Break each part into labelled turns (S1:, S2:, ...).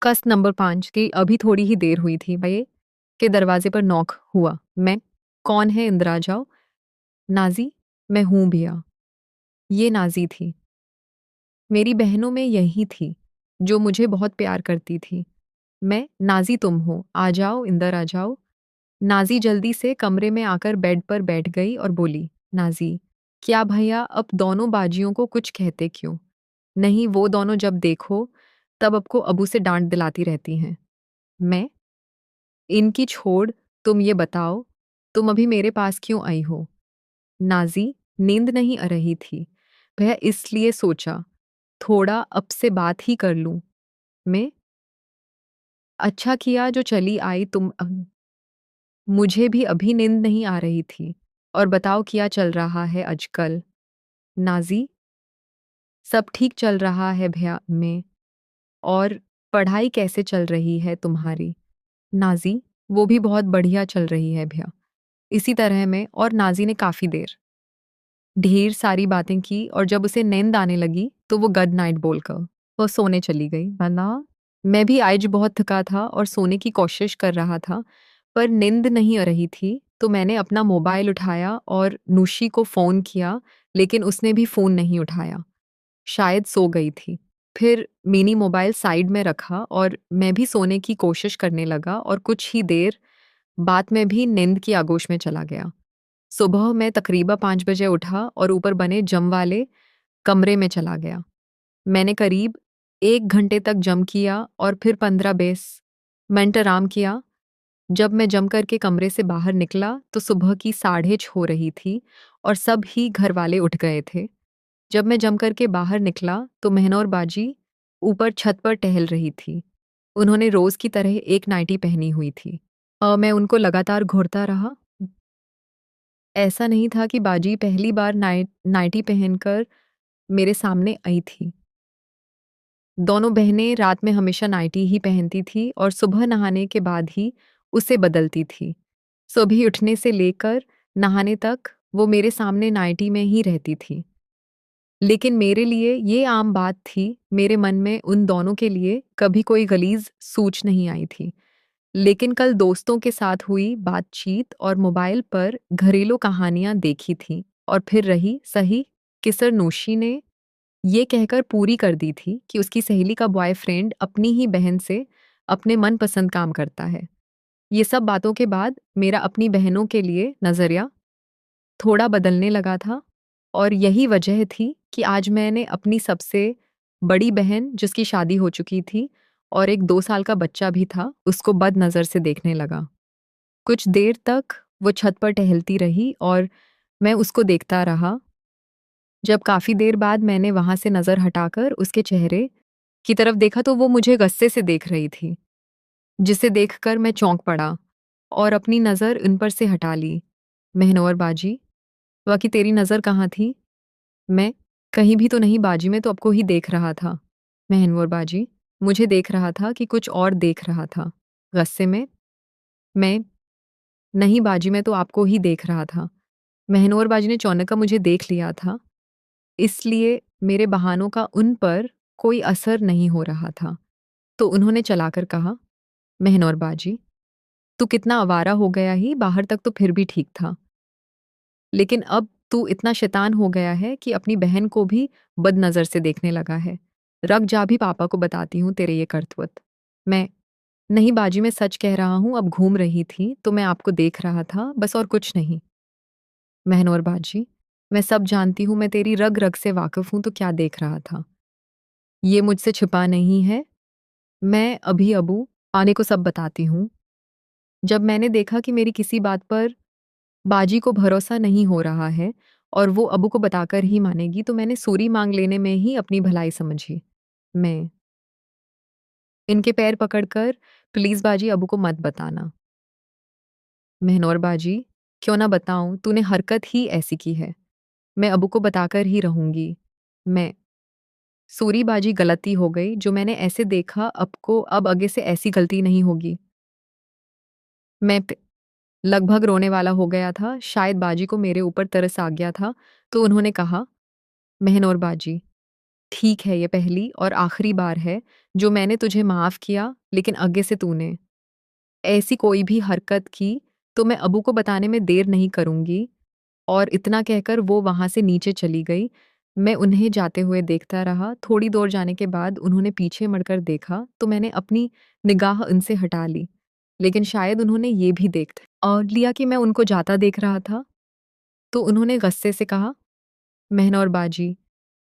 S1: कस्त नंबर 5 की अभी थोड़ी ही देर हुई थी भैया के दरवाजे पर नॉक हुआ। मैं, कौन है? इंदिरा जाओ। नाजी, मैं हूं भैया। ये नाजी थी। मेरी बहनों में यही थी जो मुझे बहुत प्यार करती थी। मैं, नाजी तुम हो, आ जाओ इंदर आ जाओ। नाजी जल्दी से कमरे में आकर बेड पर बैठ गई और बोली, नाजी, क्या भैया अब दोनों बाजियों को कुछ कहते क्यों? नहीं, वो दोनों जब देखो तब आपको अबू से डांट दिलाती रहती हैं। मैं, इनकी छोड़, तुम ये बताओ, तुम अभी मेरे पास क्यों आई हो? नाजी, नींद नहीं आ रही थी भैया, इसलिए सोचा थोड़ा अब से बात ही कर लूं। मैं, अच्छा किया जो चली आई तुम। मुझे भी अभी नींद नहीं आ रही थी। और बताओ क्या चल रहा है आजकल? नाजी, सब ठीक चल रहा है भैया में। और पढ़ाई कैसे चल रही है तुम्हारी? नाजी, वो भी बहुत बढ़िया चल रही है भैया। इसी तरह में। और नाजी ने काफी देर ढेर सारी बातें की और जब उसे नींद आने लगी तो वो गुड नाइट बोलकर वो सोने चली गई। वरना मैं भी आज बहुत थका था और सोने की कोशिश कर रहा था, पर नींद नहीं आ रही थी, तो मैंने अपना मोबाइल उठाया और नूशी को फ़ोन किया, लेकिन उसने भी फ़ोन नहीं उठाया। शायद सो गई थी। फिर मिनी मोबाइल साइड में रखा और मैं भी सोने की कोशिश करने लगा और कुछ ही देर बाद में भी नींद की आगोश में चला गया। सुबह मैं तकरीबन 5 बजे उठा और ऊपर बने जम वाले कमरे में चला गया। मैंने करीब 1 घंटे तक जम किया और फिर 15-20 मिनट आराम किया। जब मैं जम करके कमरे से बाहर निकला तो सुबह की 6:30 हो रही थी और सब ही घर वाले उठ गए थे। जब मैं जम करके बाहर निकला तो महनौर बाजी ऊपर छत पर टहल रही थी। उन्होंने रोज की तरह एक नाइटी पहनी हुई थी। मैं उनको लगातार घूरता रहा। ऐसा नहीं था कि बाजी पहली बार नाइटी पहनकर मेरे सामने आई थी। दोनों बहनें रात में हमेशा नाइटी ही पहनती थी और सुबह नहाने के बाद ही उसे बदलती थी। सुबह उठने से लेकर नहाने तक वो मेरे सामने नाइटी में ही रहती थी। लेकिन मेरे लिए ये आम बात थी, मेरे मन में उन दोनों के लिए कभी कोई गलीज़ सूच नहीं आई थी। लेकिन कल दोस्तों के साथ हुई बातचीत और मोबाइल पर घरेलू कहानियां देखी थीं और फिर रही सही किसर नोशी ने ये कहकर पूरी कर दी थी कि उसकी सहेली का बॉयफ्रेंड अपनी ही बहन से अपने मनपसंद काम करता है। ये सब बातों के बाद मेरा अपनी बहनों के लिए नज़रिया थोड़ा बदलने लगा था और यही वजह थी कि आज मैंने अपनी सबसे बड़ी बहन, जिसकी शादी हो चुकी थी और एक 2 साल का बच्चा भी था, उसको बदनज़र से देखने लगा। कुछ देर तक वो छत पर टहलती रही और मैं उसको देखता रहा। जब काफ़ी देर बाद मैंने वहाँ से नज़र हटाकर उसके चेहरे की तरफ देखा तो वो मुझे गुस्से से देख रही थी, जिसे देखकर मैं चौंक पड़ा और अपनी नज़र उन पर से हटा ली। महनौर बाजी, बाकी तेरी नज़र कहाँ थी? मैं, कहीं भी तो नहीं बाजी, मैं तो आपको ही देख रहा था। महनवर बाजी, मुझे देख रहा था कि कुछ और देख रहा था? गुस्से में, मैं, नहीं बाजी, मैं तो आपको ही देख रहा था। महनवर बाजी ने चौनका मुझे देख लिया था, इसलिए मेरे बहानों का उन पर कोई असर नहीं हो रहा था। तो उन्होंने चलाकर कहा, महनौर बाजी, तू कितना आवारा हो गया ही, बाहर तक तो फिर भी ठीक था। लेकिन अब तू इतना शैतान हो गया है कि अपनी बहन को भी बदनज़र से देखने लगा है। रख जा, भी पापा को बताती हूँ तेरे ये करतूत। मैं, नहीं बाजी, मैं सच कह रहा हूँ, अब घूम रही थी तो मैं आपको देख रहा था, बस और कुछ नहीं। महनौर बाजी, मैं सब जानती हूँ, मैं तेरी रग रग से वाकिफ हूँ, तो क्या देख रहा था? ये मुझसे छिपा नहीं है। मैं अभी अबू आने को सब बताती हूँ। जब मैंने देखा कि मेरी किसी बात पर बाजी को भरोसा नहीं हो रहा है और वो अबू को बताकर ही मानेगी, तो मैंने सूरी मांग लेने में ही अपनी भलाई समझी। मैं, इनके पैर पकड़कर, प्लीज बाजी अबू को मत बताना। महनौर बाजी, क्यों ना बताऊं, तूने हरकत ही ऐसी की है। मैं अबू को बताकर ही रहूंगी। मैं, सूरी बाजी, गलती हो गई जो मैंने ऐसे देखा, अब आगे से ऐसी गलती नहीं होगी। मैं लगभग रोने वाला हो गया था, शायद बाजी को मेरे ऊपर तरस आ गया था, तो उन्होंने कहा, महनौर बाजी, ठीक है, ये पहली और आखिरी बार है जो मैंने तुझे माफ़ किया, लेकिन आगे से तूने ऐसी कोई भी हरकत की, तो मैं अबू को बताने में देर नहीं करूँगी। और इतना कहकर वो वहाँ से नीचे चली गई। मैं उन्हें जाते हुए देखता रहा। थोड़ी दूर जाने के बाद उन्होंने पीछे मुड़कर देखा, तो मैंने अपनी निगाह उनसे हटा ली। लेकिन शायद उन्होंने ये भी देख लिया कि मैं उनको जाता देख रहा था। तो उन्होंने गुस्से से कहा, "मेहनौर बाजी,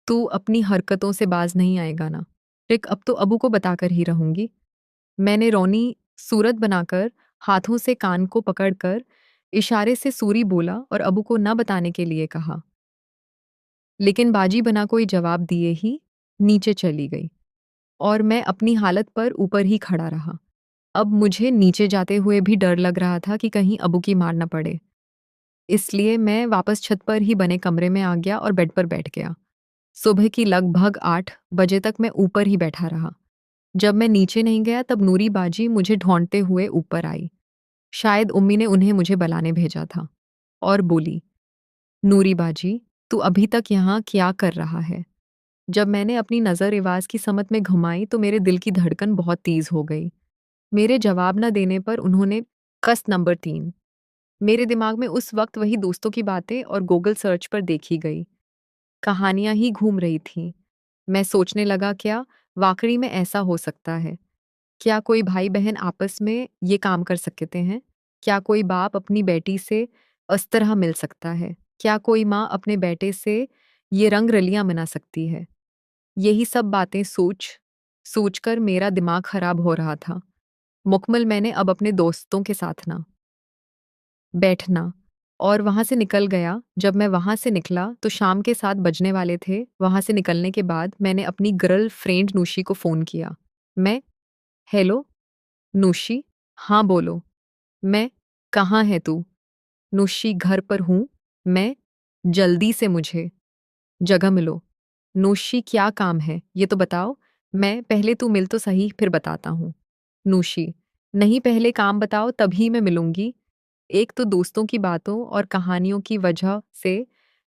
S1: तू अपनी हरकतों से बाज नहीं आएगा ना? रिक, अब तो अबू को बताकर ही रहूँगी।" मैंने रौनी सूरत बनाकर हाथों से कान को पकड़कर इशारे से सूरी बोला और अबू को न बताने के लिए कहा। लेकिन बाजी बना कोई जवाब दिए ही नीचे चली गई और मैं अपनी हालत पर ऊपर ही खड़ा रहा। अब मुझे नीचे जाते हुए भी डर लग रहा था कि कहीं अबू की मार न पड़े। इसलिए मैं वापस छत पर ही बने कमरे में आ गया और बेड पर बैठ गया। सुबह की लगभग 8 बजे तक मैं ऊपर ही बैठा रहा। जब मैं नीचे नहीं गया तब नूरी बाजी मुझे ढूंढते हुए ऊपर आई। शायद उम्मी ने उन्हें मुझे बुलाने भेजा था और बोली, "नूरी बाजी, तू अभी तक यहाँ क्या कर रहा है?" जब मैंने अपनी नज़र रिवाज की समत में घुमाई तो मेरे दिल की धड़कन बहुत तेज हो गई। मेरे जवाब न देने पर उन्होंने कस नंबर 3 मेरे दिमाग में उस वक्त वही दोस्तों की बातें और गूगल सर्च पर देखी गई कहानियां ही घूम रही थीं। मैं सोचने लगा, क्या वाकई में ऐसा हो सकता है? क्या कोई भाई बहन आपस में ये काम कर सकते हैं? क्या कोई बाप अपनी बेटी से इस तरह मिल सकता है? क्या कोई माँ अपने बेटे से ये रंग रलियां मना सकती है? यही सब बातें सोचकर मेरा दिमाग खराब हो रहा था। मुकम्मल मैंने अब अपने दोस्तों के साथ ना बैठना और वहाँ से निकल गया। जब मैं वहाँ से निकला तो शाम के 7 बजने वाले थे। वहाँ से निकलने के बाद मैंने अपनी गर्ल फ्रेंड नूशी को फ़ोन किया। मैं हेलो नूशी, हाँ बोलो। मैं कहाँ है तू? नूशी, घर पर हूँ। मैं जल्दी से मुझे जगह मिलो। नूशी, क्या काम है ये तो बताओ। मैं पहले तू मिल तो सही, फिर बताता हूँ। नूशी, नहीं, पहले काम बताओ तभी मैं मिलूंगी। एक तो दोस्तों की बातों और कहानियों की वजह से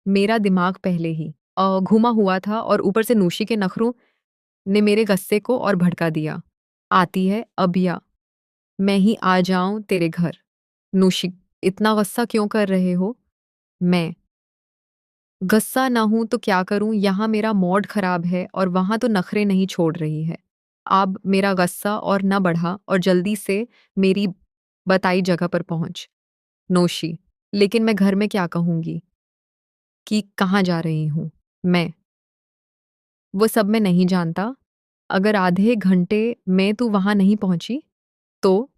S1: मेरा दिमाग पहले ही घुमा हुआ था और ऊपर से नूशी के नखरों ने मेरे गुस्से को और भड़का दिया। आती है अब, या मैं ही आ जाऊं तेरे घर? नूशी, इतना गुस्सा क्यों कर रहे हो? मैं गुस्सा ना हूं तो क्या करूं, यहाँ मेरा मूड खराब है और वहां तो नखरे नहीं छोड़ रही है। अब मेरा गुस्सा और न बढ़ा और जल्दी से मेरी बताई जगह पर पहुंच। नोशी, लेकिन मैं घर में क्या कहूंगी कि कहाँ जा रही हूँ? मैं वो सब मैं नहीं जानता। अगर आधे घंटे में तू वहां नहीं पहुंची तो?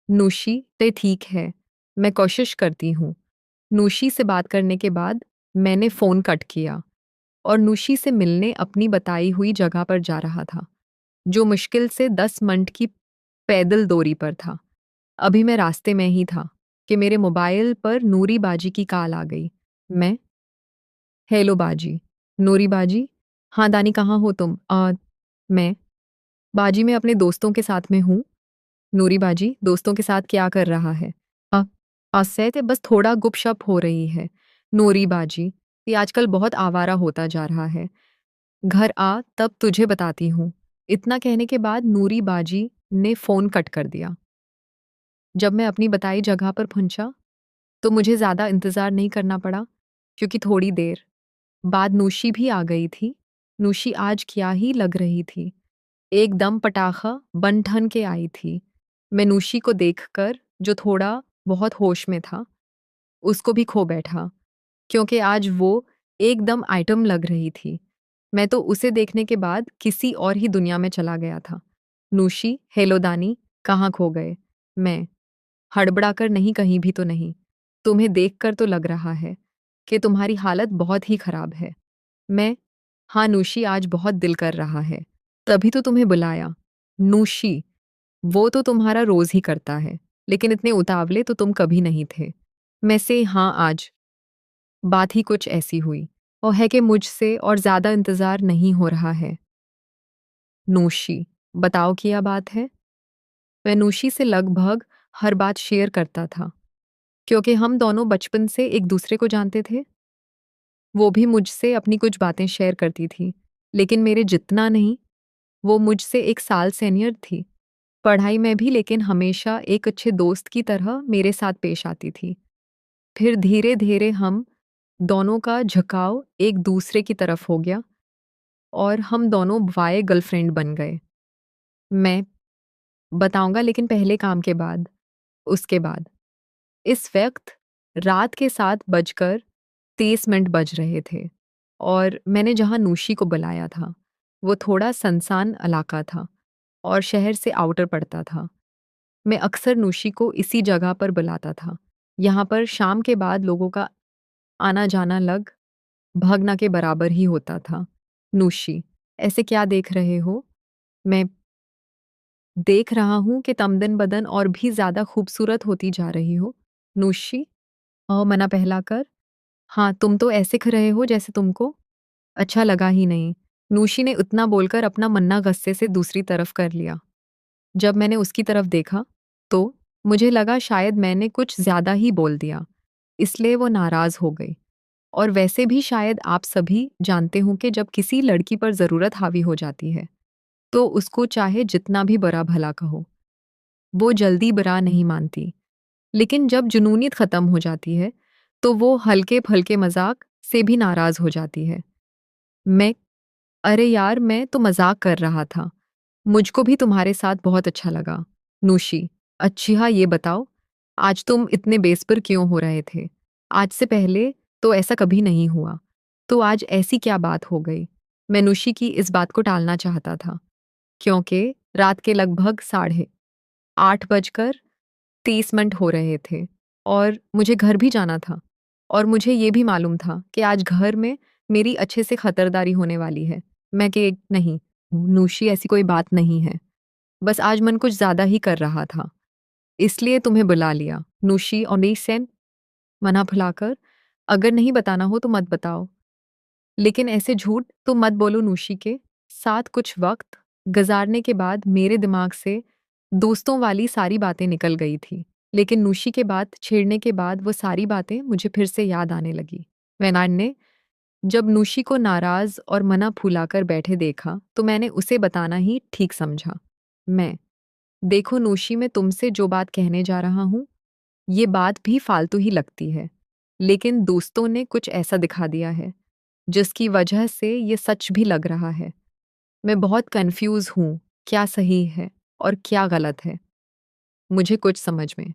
S1: नूशी, ते ठीक है, मैं कोशिश करती हूँ। नूशी से बात करने के बाद मैंने फ़ोन कट किया और नूशी से मिलने अपनी बताई हुई जगह पर जा रहा था, जो मुश्किल से 10 मिनट की पैदल दूरी पर था। अभी मैं रास्ते में ही था कि मेरे मोबाइल पर नूरी बाजी की कॉल आ गई। मैं हेलो बाजी। नूरी बाजी, हाँ दानी, कहाँ हो तुम? मैं बाजी, मैं अपने दोस्तों के साथ में हूँ। नूरी बाजी, दोस्तों के साथ क्या कर रहा है? अ, असहते बस थोड़ा गुपशप हो रही है। नूरी बाजी, ये आजकल बहुत आवारा होता जा रहा है। घर आ तब तुझे बताती हूँ। इतना कहने के बाद नूरी बाजी ने फ़ोन कट कर दिया। जब मैं अपनी बताई जगह पर पहुंचा तो मुझे ज़्यादा इंतज़ार नहीं करना पड़ा, क्योंकि थोड़ी देर बाद नूशी भी आ गई थी। नूशी आज क्या ही लग रही थी, एकदम पटाखा बन ठन के आई थी। मैं नूशी को देखकर, जो थोड़ा बहुत होश में था, उसको भी खो बैठा, क्योंकि आज वो एकदम आइटम लग रही थी। मैं तो उसे देखने के बाद किसी और ही दुनिया में चला गया था। नूशी, हेलो दानी, कहाँ खो गए? मैं हड़बड़ाकर, नहीं, कहीं भी तो नहीं। तुम्हें देखकर तो लग रहा है कि तुम्हारी हालत बहुत ही खराब है। मैं हाँ नूशी, आज बहुत दिल कर रहा है, तभी तो तुम्हें बुलाया। नूशी, वो तो तुम्हारा रोज ही करता है, लेकिन इतने उतावले तो तुम कभी नहीं थे। मैं से हाँ, आज बात ही कुछ ऐसी हुई और है कि मुझसे और ज्यादा इंतजार नहीं हो रहा है। नूशी, बताओ क्या बात है? मैं नूशी से लगभग हर बात शेयर करता था, क्योंकि हम दोनों बचपन से एक दूसरे को जानते थे। वो भी मुझसे अपनी कुछ बातें शेयर करती थी। लेकिन मेरे जितना नहीं। वो मुझसे 1 साल सीनियर थी। पढ़ाई में भी, लेकिन हमेशा एक अच्छे दोस्त की तरह मेरे साथ पेश आती थी। फिर धीरे-धीरे हम दोनों का झुकाव एक दूसरे की तरफ हो गया और हम दोनों बॉय गर्लफ्रेंड बन गए। मैं बताऊँगा, लेकिन पहले काम के बाद। उसके बाद इस वक़्त रात के 7 बजकर 30 मिनट बज रहे थे और मैंने जहाँ नूशी को बुलाया था, वो थोड़ा सुनसान इलाका था और शहर से आउटर पड़ता था। मैं अक्सर नूशी को इसी जगह पर बुलाता था। यहाँ पर शाम के बाद लोगों का आना-जाना भगना के बराबर ही होता था। नूशी, ऐसे क्या देख रहे हो? मैं देख रहा हूँ कि तुम दिन-ब-दिन और भी ज़्यादा खूबसूरत होती जा रही हो। नूशी, मना पहला कर। हाँ, तुम तो ऐसे ख रहे हो जैसे तुमको अच्छा लगा ही नहीं। नूशी ने उतना बोलकर अपना मन्ना गुस्से से दूसरी तरफ कर लिया। जब मैंने उसकी तरफ देखा, तो मुझे लगा शायद मैंने कुछ ज़्यादा ही बोल दिया, इसलिए वो नाराज़ हो गई। और वैसे भी शायद आप सभी जानते हो कि जब किसी लड़की पर ज़रूरत हावी हो जाती है, तो उसको चाहे जितना भी बुरा-भला कहो, वो जल्दी बुरा नहीं मानती। लेकिन जब जुनूनियत ख़त्म हो जाती है, तो वो हल्के-फुल्के मज़ाक से भी नाराज़ हो जाती है। मैं अरे यार, मैं तो मज़ाक कर रहा था। मुझको भी तुम्हारे साथ बहुत अच्छा लगा। नूशी, अच्छा ये बताओ, आज तुम इतने बेसब्र क्यों हो रहे थे? आज से पहले तो ऐसा कभी नहीं हुआ। तो आज ऐसी क्या बात हो गई? मैं नूशी की इस बात को टालना चाहता था, क्योंकि रात के लगभग साढ़े 8 बजकर 30 मिनट हो रहे थे और मुझे घर भी जाना था और मुझे ये भी मालूम था कि आज घर में मेरी अच्छे से खतरदारी होने वाली है। मैं कि नहीं, नूशी ऐसी कोई बात नहीं है। बस आज मन कुछ ज़्यादा ही कर रहा था, इसलिए तुम्हें बुला लिया। नूशी और सेन मना फुलाकर, अगर नहीं बताना हो तो मत बताओ। लेकिन ऐसे झूठ तो मत बोलो। नूशी के साथ कुछ वक्त गुजारने के बाद मेरे दिमाग से दोस्तों वाली सारी बातें निकल गई थी, लेकिन नूशी के बात छेड़ने के बाद वो सारी बातें मुझे फिर से याद आने लगी। वेनाड ने जब नूशी को नाराज और मना फुलाकर बैठे देखा, तो मैंने उसे बताना ही ठीक समझा। मैं देखो नूशी, मैं तुमसे जो बात कहने जा रहा हूँ, ये बात भी फालतू ही लगती है, लेकिन दोस्तों ने कुछ ऐसा दिखा दिया है जिसकी वजह से ये सच भी लग रहा है। मैं बहुत कंफ्यूज हूँ, क्या सही है और क्या गलत है। मुझे कुछ समझ में